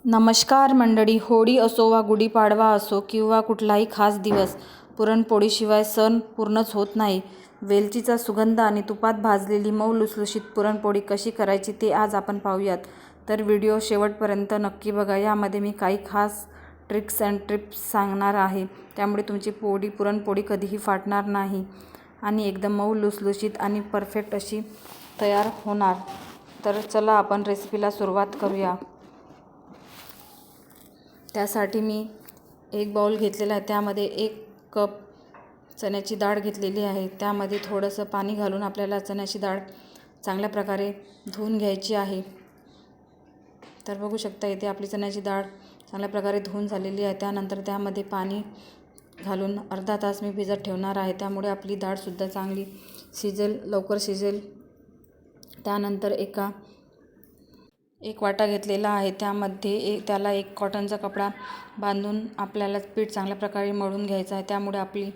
नमस्कार मंडळी. होळी असो वा गुढीपाडवा असो किंवा कुठलाही खास दिवस, पुरणपोळीशिवाय सण पूर्णच होत नाही. वेलचीचा सुगंध आणि तुपात भाजलेली मऊ लुसलुशीत पुरणपोळी कशी करायची ते आज आपण पाहूयात. तर व्हिडिओ शेवटपर्यंत नक्की बघा. यामध्ये मी काही खास ट्रिक्स अँड टिप्स सांगणार आहे, त्यामुळे तुमची पुरणपोळी कधीही फाटणार नाही आणि एकदम मऊ लुसलुशीत आणि परफेक्ट अशी तयार होणार. तर चला आपण रेसिपीला सुरुवात करूया. त्यासाठी मी एक बाउल घेतलेला आहे. त्यामध्ये 1 कप चण्याची डाळ घेतलेली आहे. त्यामध्ये थोडंसं पाणी घालून आपल्याला चण्याची डाळ चांगल्या प्रकारे धुवून घ्यायची आहे. तर बघू शकता इथे आपली चण्याची डाळ चांगल्या प्रकारे धुवून झालेली आहे. त्यानंतर त्यामध्ये पाणी घालून अर्धा तास मी भिजत ठेवणार आहे. त्यामुळे आपली डाळसुद्धा चांगली शिजेल, लवकर शिजेल. त्यानंतर एक वाटा घेतलेला आहे. त्यामध्ये त्याला एक कॉटनचा कपडा बांधून आपल्याला पीठ चांगल्या प्रकारे मळून घ्यायचं आहे. त्यामुळे आपली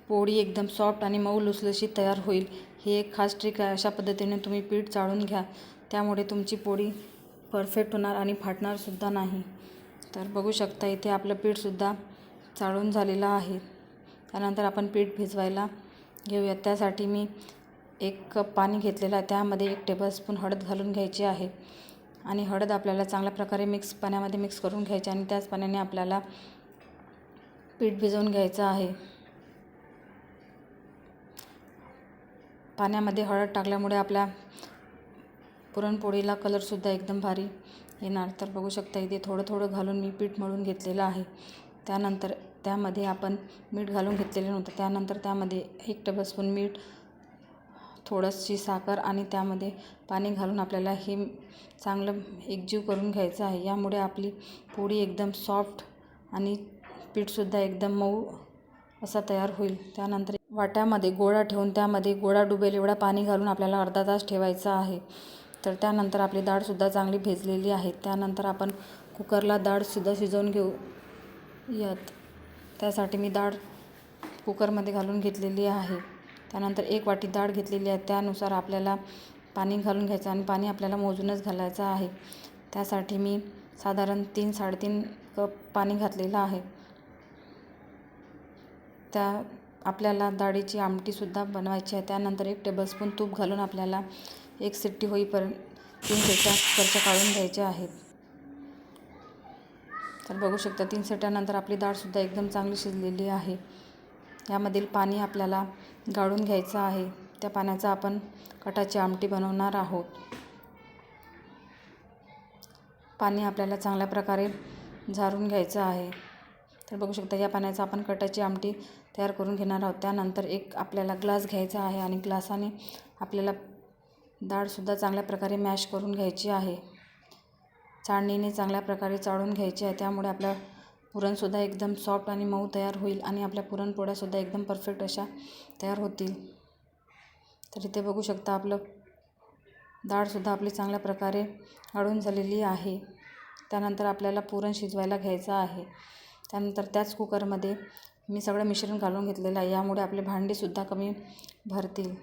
पोळी एकदम सॉफ्ट आणि मऊ लुसलुशीत तयार होईल. ही एक खास ट्रिक आहे. अशा पद्धतीने तुम्ही पीठ चाळून घ्या, त्यामुळे तुमची पोळी परफेक्ट होणार आणि फाटणारसुद्धा नाही. तर बघू शकता इथे आपलं पीठसुद्धा चाळून झालेलं आहे. त्यानंतर आपण पीठ भिजवायला घेऊयात. त्यासाठी मी 1 कप पाणी घेतलेलं आहे. त्यामध्ये 1 टेबलस्पून हळद घालून घ्यायची आहे आणि हळद आपल्याला चांगल्या प्रकारे पाण्यामध्ये मिक्स करून घ्यायची आणि त्याच पाण्याने आपल्याला पीठ भिजवून घ्यायचं आहे. पाण्यामध्ये हळद टाकल्यामुळे आपल्या पुरणपोळीला कलरसुद्धा एकदम भारी येणार. तर बघू शकता इथे थोडं थोडं घालून मी पीठ मळून घेतलेलं आहे. त्यानंतर त्यामध्ये आपण मीठ घालून घेतलेलं नव्हतं. त्यानंतर त्यामध्ये 1 टेबलस्पून मीठ, थोडीशी साखर आणि त्यामध्ये पाणी घालून आपल्याला हे चांगलं एकजीव करून घ्यायचं आहे. यामुळे आपली पोळी एकदम सॉफ्ट आणि पीठसुद्धा एकदम मऊ असा तयार होईल. त्यानंतर वाट्यामध्ये गोळा ठेवून त्यामध्ये गोळा डुबेल एवढा पाणी घालून आपल्याला अर्धा तास ठेवायचं आहे. तर त्यानंतर आपली डाळसुद्धा चांगली भिजलेली आहे. त्यानंतर आपण कुकरला डाळसुद्धा शिजवून घेऊयात. त्यासाठी मी डाळ कुकरमध्ये घालून घेतलेली आहे. त्यानंतर 1 वाटी डाळ घेतलेली आहे. त्यानुसार आपल्याला पाणी घालून घ्यायचं आणि पाणी आपल्याला मोजूनच घालायचं आहे. त्यासाठी मी साधारण 3-3.5 कप पाणी घातलेलं आहे. आपल्याला डाळीची आमटीसुद्धा बनवायची आहे. त्यानंतर 1 टेबलस्पून तूप घालून आपल्याला 1 शिट्टी होईपर्यंत 3 शिट्ट्या कुकरच्या काढून घ्यायच्या आहेत. तर बघू शकता 3 शिट्ट्यानंतर आपली डाळसुद्धा एकदम चांगली शिजलेली आहे. यामधील पाणी आपल्याला गाळून घ्यायचं आहे. त्या पाण्याचं आपण कटाची आमटी बनवणार आहोत. पाणी आपल्याला चांगल्या प्रकारे झारून घ्यायचं आहे. तर बघू शकता या पाण्याचं आपण कटाची आमटी तयार करून घेणार आहोत. त्यानंतर आपल्याला ग्लास घ्यायचा आहे आणि ग्लासाने आपल्याला डाळसुद्धा चांगल्या प्रकारे मॅश करून घ्यायची आहे. चाळणीने चांगल्या प्रकारे चाळून घ्यायची आहे. त्यामुळे आपल्या पुरणसुद्धा एकदम सॉफ्ट आणि मऊ तयार होईल आणि आपल्या पुरणपोळ्यासुद्धा एकदम परफेक्ट अशा तयार होतील. तर इथे बघू शकता आपलं डाळसुद्धा आपली चांगल्या प्रकारे गाळून झालेली आहे. त्यानंतर आपल्याला पुरण शिजवायला घ्यायचं आहे. त्यानंतर त्याच कुकरमध्ये मी सगळं मिश्रण घालून घेतलेलं आहे. यामुळे आपले भांडेसुद्धा कमी भरतील.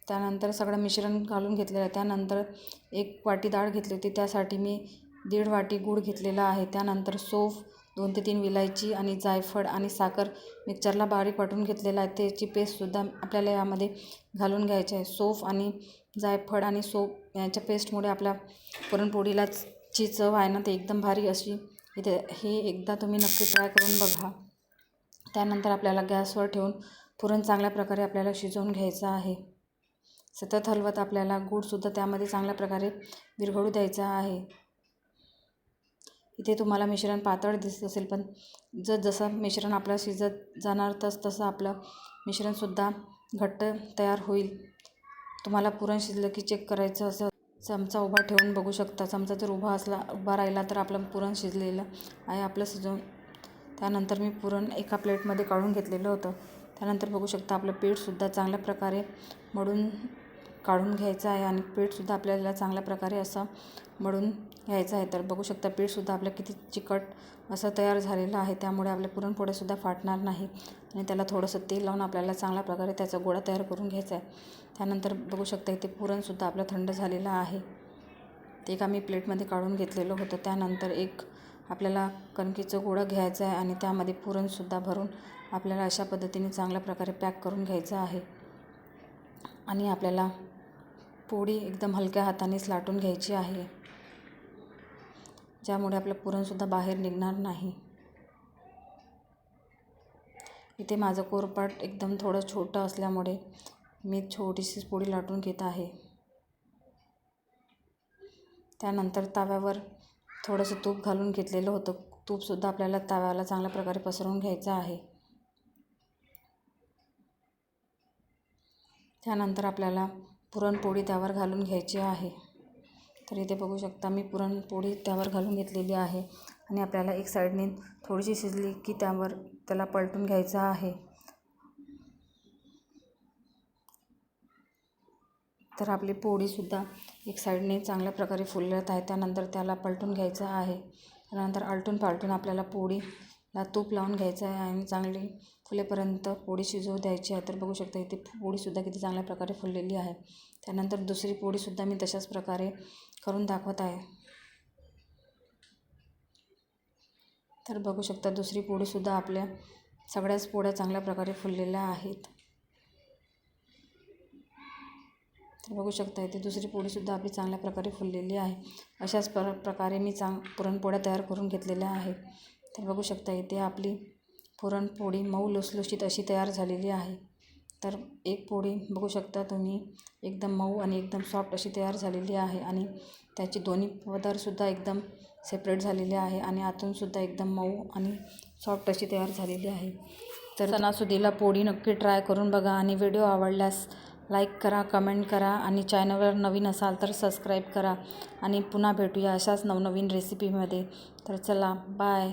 त्यानंतर सगळं मिश्रण घालून घेतलेलं आहे. त्यानंतर 1 वाटी डाळ घेतली होती. त्यासाठी मी 1.5 वाटी गूळ घेतलेला आहे. त्यानंतर सौंफ, 2 ते 3 विलायची आणि जायफळ आणि साखर मिक्सरला बारीक वाटून घेतलेला आहे. त्याची पेस्टसुद्धा आपल्याला यामध्ये घालून घ्यायची आहे. सौंफ आणि जायफळ आणि सौंफ यांच्या पेस्टमुळे आपल्या पुरणपोळीला ची चव आहे ना ते एकदम भारी अशी इथे. हे एकदा तुम्ही नक्की ट्राय करून बघा. त्यानंतर आपल्याला गॅसवर ठेवून पुरण चांगल्या प्रकारे आपल्याला शिजवून घ्यायचं आहे. सतत हलवत आपल्याला गूळसुद्धा त्यामध्ये चांगल्या प्रकारे विरघळू द्यायचा आहे. इथे तुम्हाला मिश्रण पातळ दिसत असेल, पण जसं मिश्रण आपलं शिजत जाणार तसं आपलं मिश्रणसुद्धा घट्ट तयार होईल. तुम्हाला पुरण शिजलं की चेक करायचं असं चमचा उभा ठेवून बघू शकता. चमचा जर उभा राहिला तर आपलं पुरण शिजलेलं आहे आपलं शिजवून. त्यानंतर मी पुरण एका प्लेटमध्ये काढून घेतलेलं होतं. त्यानंतर बघू शकता आपलं पीठसुद्धा चांगल्या प्रकारे मळून काढून घ्यायचं आहे आणि पीठसुद्धा आपल्याला चांगल्या प्रकारे असं मळून घ्यायचं आहे. तर बघू शकता पीठसुद्धा आपलं किती चिकट असं तयार झालेलं आहे. त्यामुळे आपल्या पुरणपोळ्यासुद्धा फाटणार नाही आणि त्याला थोडंसं तेल लावून आपल्याला चांगल्या प्रकारे त्याचा गोळा तयार करून घ्यायचा आहे. त्यानंतर बघू शकता इथे पुरणसुद्धा आपलं थंड झालेलं आहे. ते एका मी प्लेटमध्ये काढून घेतलेलं होतं. त्यानंतर एक आपल्याला कणकेचं गोळं घ्यायचं आहे आणि त्यामध्ये पुरणसुद्धा भरून आपल्याला अशा पद्धतीने चांगल्या प्रकारे पॅक करून घ्यायचं आहे. आणि आपल्याला पोळी एकदम हलक्या हातानेच लाटून घ्यायची आहे, ज्यामुळे आपलं पुरणसुद्धा बाहेर निघणार नाही. इथे माझं कोरपाट एकदम थोडं छोटं असल्यामुळे मी छोटीशीच पोळी लाटून घेत आहे. त्यानंतर तव्यावर थोडंसं तूप घालून घेतलेलं होतं. तूपसुद्धा आपल्याला तव्याला चांगल्या प्रकारे पसरवून घ्यायचं आहे. त्यानंतर आपल्याला पुरणपोळी त्यावर घालून घ्यायची आहे. तर इथे बघू शकता मी पुरणपोळी त्यावर घालून घेतलेली आहे आणि आपल्याला एक साईडने थोडीशी शिजली की त्याला पलटून घ्यायचं आहे. तर आपली पोळीसुद्धा एक साईडने चांगल्या प्रकारे फुलत आहे. त्यानंतर त्याला पलटून घ्यायचं आहे. त्यानंतर आलटून पालटून आपल्याला पोळीला तूप लावून घ्यायचं आहे आणि चांगली फुलेपर्यंत पोळी शिजवू द्यायची आहे. तर बघू शकता इथे पोळीसुद्धा किती चांगल्या प्रकारे फुललेली आहे. त्यानंतर दुसरी पोळीसुद्धा मी तशाच प्रकारे करून दाखवत आहे. तर बघू शकता दुसरी पोळीसुद्धा आपल्या सगळ्याच पोळ्या चांगल्या प्रकारे फुललेल्या आहेत. तर बघू शकता इथे दुसरी पोळीसुद्धा आपली चांगल्या प्रकारे फुललेली आहे. अशाच प्रकारे मी पुरणपोळ्या तयार करून घेतलेल्या आहेत. तर बघू शकता इथे आपली पुरणपोळी मऊ लुसलुशीत अशी तयार झालेली आहे. तर एक पोळी बघू शकता तुम्ही एकदम मऊ आणि एकदम सॉफ्ट अशी तयार झालेली आहे आणि त्याची दोन्ही पदरसुद्धा एकदम सेपरेट झालेले आहे आणि आतूनसुद्धा एकदम मऊ आणि सॉफ्ट अशी तयार झालेली आहे. तर सणासुदीला पोळी नक्की ट्राय करून बघा आणि व्हिडिओ आवडल्यास लाईक करा, कमेंट करा आणि चॅनलवर नवीन असाल तर सबस्क्राईब करा आणि पुन्हा भेटूया अशाच नवनवीन रेसिपीमध्ये. तर चला बाय.